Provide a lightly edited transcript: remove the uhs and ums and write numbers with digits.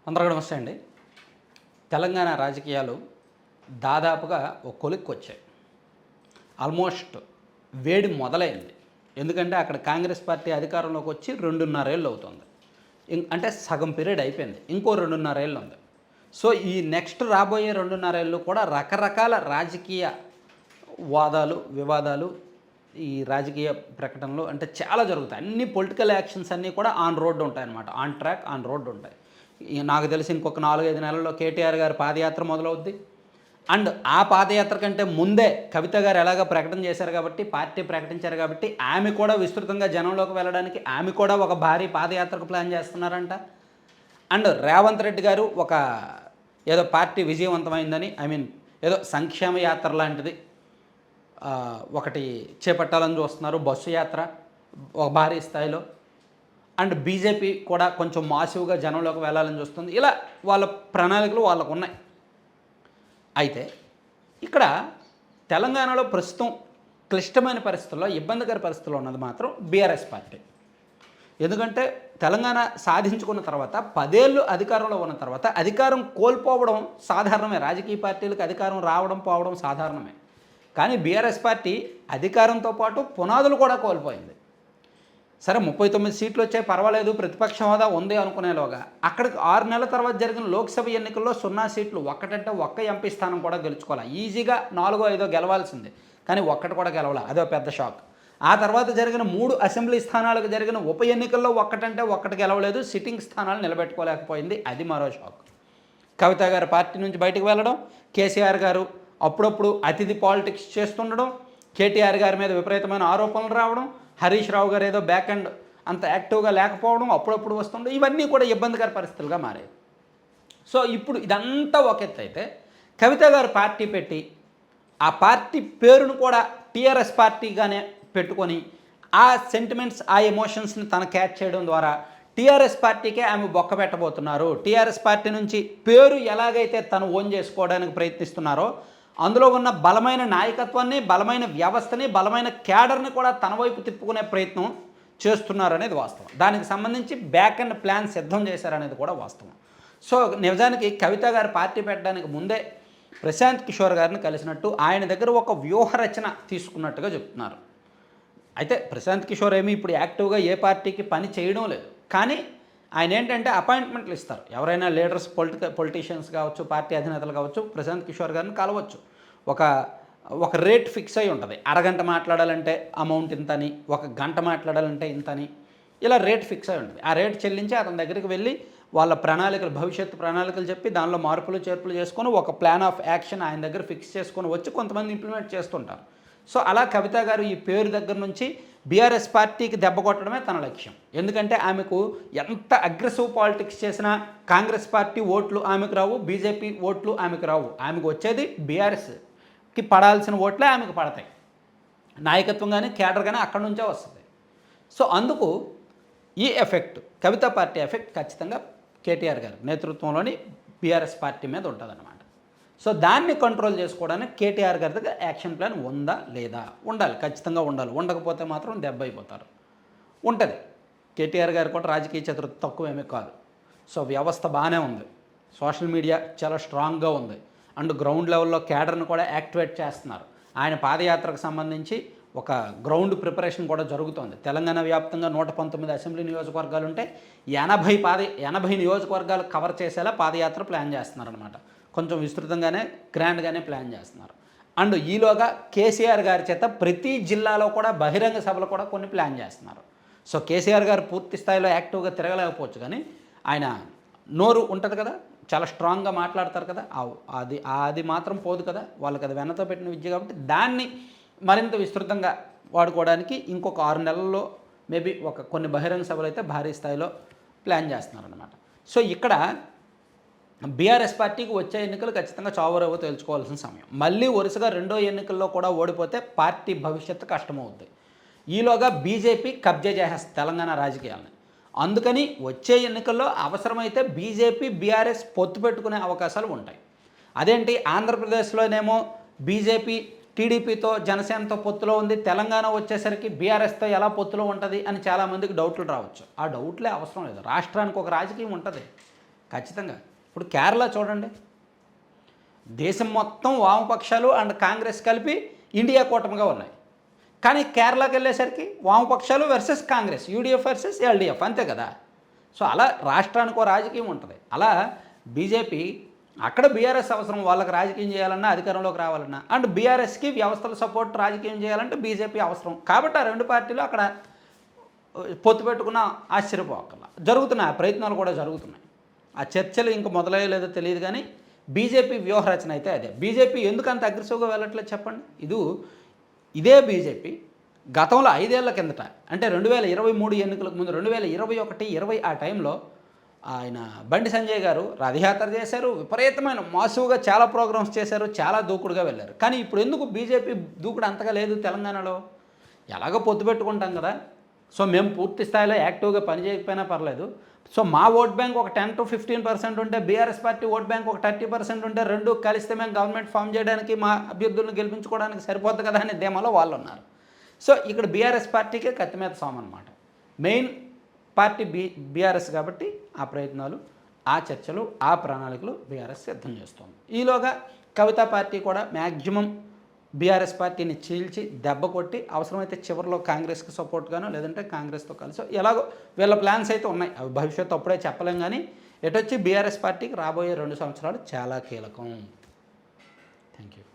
అందరికీ నమస్తే అండి. తెలంగాణ రాజకీయాలు దాదాపుగా ఒక కొలిక్కొచ్చాయి. ఆల్మోస్ట్ వేడి మొదలైంది. ఎందుకంటే అక్కడ కాంగ్రెస్ పార్టీ అధికారంలోకి వచ్చి 2.5 ఏళ్ళు అవుతుంది. అంటే సగం పీరియడ్ అయిపోయింది. ఇంకో 2.5 ఏళ్ళు ఉంది. సో ఈ నెక్స్ట్ రాబోయే 2.5 ఏళ్ళు కూడా రకరకాల రాజకీయ వాదాలు, వివాదాలు, ఈ రాజకీయ ప్రకటనలు అంటే చాలా జరుగుతాయి. అన్ని పొలిటికల్ యాక్షన్స్ అన్నీ కూడా ఆన్ రోడ్ ఉంటాయన్నమాట. ఆన్ ట్రాక్, ఆన్ రోడ్ ఉంటాయి. నాకు తెలిసి ఇంకొక 4-5 నెలల్లో కేటీఆర్ గారి పాదయాత్ర మొదలవుద్ది. అండ్ ఆ పాదయాత్ర కంటే ముందే కవిత గారు ఎలాగ ప్రకటన చేశారు కాబట్టి, పార్టీ ప్రకటించారు కాబట్టి, ఆమె కూడా విస్తృతంగా జనంలోకి వెళ్ళడానికి ఆమె కూడా ఒక భారీ పాదయాత్రకు ప్లాన్ చేస్తున్నారంట. అండ్ రేవంత్ రెడ్డి గారు ఏదో పార్టీ విజయవంతమైందని, ఏదో సంక్షేమ యాత్ర లాంటిది ఒకటి చేపట్టాలని చూస్తున్నారు. బస్సు యాత్ర ఒక భారీ స్థాయిలో. అండ్ బీజేపీ కూడా కొంచెం మాసివ్గా జనంలోకి వెళ్ళాలని చూస్తుంది. ఇలా వాళ్ళ ప్రణాళికలు వాళ్ళకు ఉన్నాయి. అయితే ఇక్కడ తెలంగాణలో ప్రస్తుతం క్లిష్టమైన పరిస్థితుల్లో, ఇబ్బందికర పరిస్థితుల్లో ఉన్నది మాత్రం బీఆర్ఎస్ పార్టీ. ఎందుకంటే తెలంగాణ సాధించుకున్న తర్వాత 10 ఏళ్ళు అధికారంలో ఉన్న తర్వాత అధికారం కోల్పోవడం సాధారణమే. రాజకీయ పార్టీలకు అధికారం రావడం పోవడం సాధారణమే. కానీ బీఆర్ఎస్ పార్టీ అధికారంతో పాటు పునాదులు కూడా కోల్పోయింది. సరే 39 సీట్లు వచ్చాయి, పర్వాలేదు, ప్రతిపక్ష హోదా ఉంది అనుకునేలోగా అక్కడికి 6 నెలల తర్వాత జరిగిన లోక్సభ ఎన్నికల్లో 0 సీట్లు, ఒక్క ఎంపీ స్థానం కూడా గెలుచుకోవాలి. ఈజీగా 4-5 గెలవాల్సిందే, కానీ ఒక్కటి కూడా గెలవాలి. అదో పెద్ద షాక్. ఆ తర్వాత జరిగిన 3 అసెంబ్లీ స్థానాలకు జరిగిన ఉప ఎన్నికల్లో ఒక్కటి గెలవలేదు. సిట్టింగ్ స్థానాలు నిలబెట్టుకోలేకపోయింది. అది మరో షాక్. కవిత గారు పార్టీ నుంచి బయటకు వెళ్ళడం, కేసీఆర్ గారు అప్పుడప్పుడు అతిథి పాలిటిక్స్ చేస్తుండడం, కేటీఆర్ గారి మీద విపరీతమైన ఆరోపణలు రావడం, హరీష్ రావు గారు ఏదో బ్యాక్ అండ్ అంత యాక్టివ్గా లేకపోవడం, అప్పుడప్పుడు వస్తుండడం, ఇవన్నీ కూడా ఇబ్బందికర పరిస్థితులుగా మారాయి. సో ఇప్పుడు ఇదంతా ఒక ఎత్తు అయితే, కవిత గారు పార్టీ పెట్టి ఆ పార్టీ పేరును కూడా టీఆర్ఎస్ పార్టీగానే పెట్టుకొని ఆ సెంటిమెంట్స్, ఆ ఎమోషన్స్ని తన క్యాచ్ చేయడం ద్వారా టీఆర్ఎస్ పార్టీకే ఆమె బొక్క పెట్టబోతున్నారు. టీఆర్ఎస్ పార్టీ నుంచి పేరు ఎలాగైతే తను ఓన్ చేసుకోవడానికి ప్రయత్నిస్తున్నారో, అందులో ఉన్న బలమైన నాయకత్వాన్ని, బలమైన వ్యవస్థని, బలమైన క్యాడర్ని కూడా తన వైపు తిప్పుకునే ప్రయత్నం చేస్తున్నారనేది వాస్తవం. దానికి సంబంధించి బ్యాక్ అండ్ ప్లాన్ సిద్ధం చేశారనేది కూడా వాస్తవం. సో నిజానికి కవిత గారు పార్టీ పెట్టడానికి ముందే ప్రశాంత్ కిషోర్ గారిని కలిసినట్టు, ఆయన దగ్గర ఒక వ్యూహరచన తీసుకున్నట్టుగా చెప్తున్నారు. అయితే ప్రశాంత్ కిషోర్ ఏమీ ఇప్పుడు యాక్టివ్గా ఏ పార్టీకి పని చేయడం లేదు. కానీ ఆయన ఏంటంటే అపాయింట్మెంట్లు ఇస్తారు. ఎవరైనా లీడర్స్, పొలిటీషియన్స్ కావచ్చు, పార్టీ అధినేతలు కావచ్చు, ప్రశాంత్ కిషోర్ గారిని కలవచ్చు. ఒక రేట్ ఫిక్స్ అయి ఉంటుంది. అరగంట మాట్లాడాలంటే అమౌంట్ ఇంతని, 1 గంట మాట్లాడాలంటే ఇంతని, ఇలా రేట్ ఫిక్స్ అయి ఉంటుంది. ఆ రేట్ చెల్లించి అతని దగ్గరికి వెళ్ళి వాళ్ళ ప్రణాళికలు, భవిష్యత్తు ప్రణాళికలు చెప్పి దానిలో మార్పులు చేర్పులు చేసుకొని ఒక ప్లాన్ ఆఫ్ యాక్షన్ ఆయన దగ్గర ఫిక్స్ చేసుకొని వచ్చి కొంతమంది ఇంప్లిమెంట్ చేస్తుంటారు. సో అలా కవిత గారు ఈ పేరు దగ్గర నుంచి బీఆర్ఎస్ పార్టీకి దెబ్బ కొట్టడమే తన లక్ష్యం. ఎందుకంటే ఆమెకు ఎంత అగ్రెసివ్ పాలిటిక్స్ చేసినా కాంగ్రెస్ పార్టీ ఓట్లు ఆమెకు రావు, బీజేపీ ఓట్లు ఆమెకు రావు. ఆమెకు వచ్చేది బీఆర్ఎస్కి పడాల్సిన ఓట్లే ఆమెకు పడతాయి. నాయకత్వం కానీ క్యాడర్ కానీ అక్కడి నుంచే వస్తుంది. సో అందుకు ఈ ఎఫెక్ట్, కవిత పార్టీ ఎఫెక్ట్ ఖచ్చితంగా కేటీఆర్ గారి నేతృత్వంలోని బీఆర్ఎస్ పార్టీ మీద ఉంటుందన్నమాట. సో దాన్ని కంట్రోల్ చేసుకోవడానికి కేటీఆర్ గారి దగ్గర యాక్షన్ ప్లాన్ ఉందా లేదా? ఉండాలి, ఖచ్చితంగా ఉండాలి. ఉండకపోతే మాత్రం దెబ్బ అయిపోతారు. ఉంటుంది. కేటీఆర్ గారు కూడా రాజకీయ చతురత తక్కువేమీ కాదు. సో వ్యవస్థ బాగానే ఉంది. సోషల్ మీడియా చాలా స్ట్రాంగ్గా ఉంది. అండ్ గ్రౌండ్ లెవెల్లో క్యాడర్ని కూడా యాక్టివేట్ చేస్తున్నారు. ఆయన పాదయాత్రకు సంబంధించి ఒక గ్రౌండ్ ప్రిపరేషన్ కూడా జరుగుతోంది. తెలంగాణ వ్యాప్తంగా 119 అసెంబ్లీ నియోజకవర్గాలు ఉంటే 80 నియోజకవర్గాలు కవర్ చేసేలా పాదయాత్ర ప్లాన్ చేస్తున్నారనమాట. కొంచెం విస్తృతంగానే, గ్రాండ్గానే ప్లాన్ చేస్తున్నారు. అండ్ ఈలోగా కేసీఆర్ గారి చేత ప్రతి జిల్లాలో కూడా బహిరంగ సభలు కూడా కొన్ని ప్లాన్ చేస్తున్నారు. సో కేసీఆర్ గారు పూర్తి స్థాయిలో యాక్టివ్గా తిరగలేకపోవచ్చు, కానీ ఆయన నోరు ఉంటుంది కదా, చాలా స్ట్రాంగ్గా మాట్లాడతారు కదా, అది మాత్రం పోదు కదా, వాళ్ళకి అది వెన్నతో పెట్టిన విద్య. కాబట్టి దాన్ని మరింత విస్తృతంగా వాడుకోవడానికి ఇంకొక 6 నెలల్లో మేబీ కొన్ని బహిరంగ సభలు అయితే భారీ స్థాయిలో ప్లాన్ చేస్తున్నారన్నమాట. సో ఇక్కడ బీఆర్ఎస్ పార్టీకి వచ్చే ఎన్నికలు ఖచ్చితంగా చావురేవో తేల్చుకోవాల్సిన సమయం. మళ్ళీ వరుసగా రెండో ఎన్నికల్లో కూడా ఓడిపోతే పార్టీ భవిష్యత్తు కష్టమవుద్ది. ఈలోగా బీజేపీ కబ్జా చేసేస్తుంది తెలంగాణ రాజకీయాలని. అందుకని వచ్చే ఎన్నికల్లో అవసరమైతే బీజేపీ, బీఆర్ఎస్ పొత్తు పెట్టుకునే అవకాశాలు ఉంటాయి. అదేంటి, ఆంధ్రప్రదేశ్లోనేమో బీజేపీ టీడీపీతో, జనసేనతో పొత్తులో ఉంది, తెలంగాణ వచ్చేసరికి బీఆర్ఎస్తో ఎలా పొత్తులో ఉంటుంది అని చాలామందికి డౌట్లు రావచ్చు. ఆ డౌట్లే అవసరం లేదు. రాష్ట్రానికి ఒక రాజకీయం ఉంటుంది. ఖచ్చితంగా. ఇప్పుడు కేరళ చూడండి, దేశం మొత్తం వామపక్షాలు అండ్ కాంగ్రెస్ కలిపి ఇండియా కూటమిగా ఉన్నాయి. కానీ కేరళకి వెళ్ళేసరికి వామపక్షాలు versus Congress, UDF versus LDF, అంతే కదా. సో అలా రాష్ట్రానికి ఒక రాజకీయం ఉంటుంది. అలా బీజేపీ అక్కడ బీఆర్ఎస్ అవసరం, వాళ్ళకి రాజకీయం చేయాలన్నా అధికారంలోకి రావాలన్నా, అండ్ బీఆర్ఎస్కి వ్యవస్థల సపోర్ట్ రాజకీయం చేయాలంటే బీజేపీ అవసరం. కాబట్టి ఆ రెండు పార్టీలు అక్కడ పొత్తు పెట్టుకున్న ఆశ్చర్యపోకల్లా జరుగుతున్నాయి, ఆ ప్రయత్నాలు కూడా జరుగుతున్నాయి. ఆ చర్చలు ఇంక మొదలయ్యలేదో తెలియదు కానీ బీజేపీ వ్యూహరచన అయితే అదే. బీజేపీ ఎందుకు అంత అగ్రెసివ్గా వెళ్ళట్లేదు చెప్పండి. ఇదే బీజేపీ గతంలో 5 ఏళ్ల కిందట, అంటే 2023 ఎన్నికలకు ముందు 2021, 20 ఆ టైంలో ఆయన బండి సంజయ్ గారు రథయాత్ర చేశారు, విపరీతమైన మాసుగా చాలా ప్రోగ్రామ్స్ చేశారు, చాలా దూకుడుగా వెళ్ళారు. కానీ ఇప్పుడు ఎందుకు బీజేపీ దూకుడు అంతగా లేదు తెలంగాణలో? ఎలాగో పొత్తు పెట్టుకుంటాం కదా, సో మేము పూర్తి స్థాయిలో యాక్టివ్గా పనిచేయకపోయినా పర్లేదు, సో మా ఓట్ బ్యాంక్ ఒక 10 to 15% ఉంటే బీఆర్ఎస్ పార్టీ ఓట్ బ్యాంక్ ఒక 30% ఉంటే రెండు కలిస్తే మేము గవర్నమెంట్ ఫామ్ చేయడానికి, మా అభ్యర్థులను గెలిపించుకోవడానికి సరిపోద్ది కదా అనే ధీమాలో వాళ్ళు ఉన్నారు. సో ఇక్కడ బీఆర్ఎస్ పార్టీకే కత్తి మీద సాము అన్నమాట. మెయిన్ పార్టీ బీఆర్ఎస్ కాబట్టి ఆ ప్రయత్నాలు, ఆ చర్చలు, ఆ ప్రణాళికలు బీఆర్ఎస్ సిద్ధం చేస్తుంది. ఈలోగా కవితా పార్టీ కూడా మ్యాక్సిమం బీఆర్ఎస్ పార్టీని చీల్చి దెబ్బ కొట్టి అవసరమైతే చివరిలో కాంగ్రెస్కి సపోర్ట్గానో లేదంటే కాంగ్రెస్తో కలిసి ఎలాగో వీళ్ళ ప్లాన్స్ అయితే ఉన్నాయి. అవి భవిష్యత్తు అప్పుడే చెప్పలేం. కానీ ఎటొచ్చి బీఆర్ఎస్ పార్టీకి రాబోయే 2 సంవత్సరాలు చాలా కీలకం. Thank you.